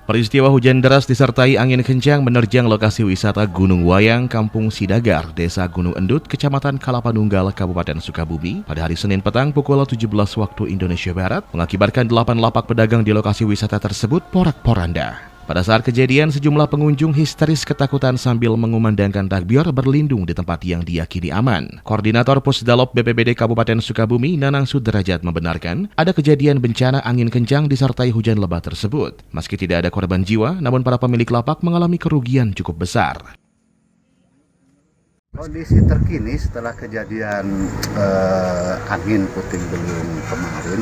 Peristiwa hujan deras disertai angin kencang menerjang lokasi wisata Gunung Wayang, Kampung Sidagar, Desa Gunung Endut, Kecamatan Kalapanunggal, Kabupaten Sukabumi pada hari Senin petang pukul 17 waktu Indonesia Barat mengakibatkan 8 lapak pedagang di lokasi wisata tersebut porak-poranda. Pada saat kejadian, sejumlah pengunjung histeris ketakutan sambil mengumandangkan takbir berlindung di tempat yang diyakini aman. Koordinator Pusdalop BPBD Kabupaten Sukabumi, Nanang Sudrajat membenarkan ada kejadian bencana angin kencang disertai hujan lebat tersebut. Meski tidak ada korban jiwa, namun para pemilik lapak mengalami kerugian cukup besar. Kondisi terkini setelah kejadian angin puting beliung kemarin,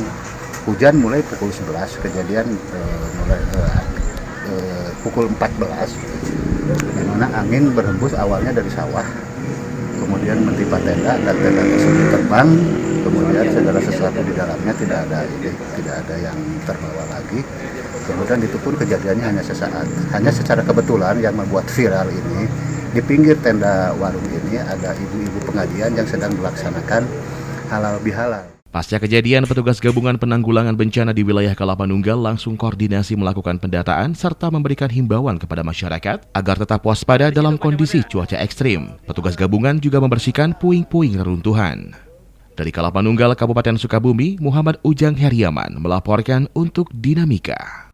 hujan mulai pukul 11, kejadian mulai pukul 14, di mana angin berhembus awalnya dari sawah, kemudian menimpa tenda dan tenda tersebut terbang, kemudian segala sesuatu di dalamnya tidak ada yang terbawa lagi. Kemudian itu pun kejadiannya hanya sesaat, hanya secara kebetulan yang membuat viral ini, di pinggir tenda warung ini ada ibu-ibu pengajian yang sedang melaksanakan halal bihalal. Pasca kejadian, petugas gabungan penanggulangan bencana di wilayah Kalapanunggal langsung koordinasi melakukan pendataan serta memberikan himbauan kepada masyarakat agar tetap waspada dalam kondisi cuaca ekstrim. Petugas gabungan juga membersihkan puing-puing reruntuhan. Dari Kalapanunggal, Kabupaten Sukabumi, Muhammad Ujang Heriaman melaporkan untuk Dinamika.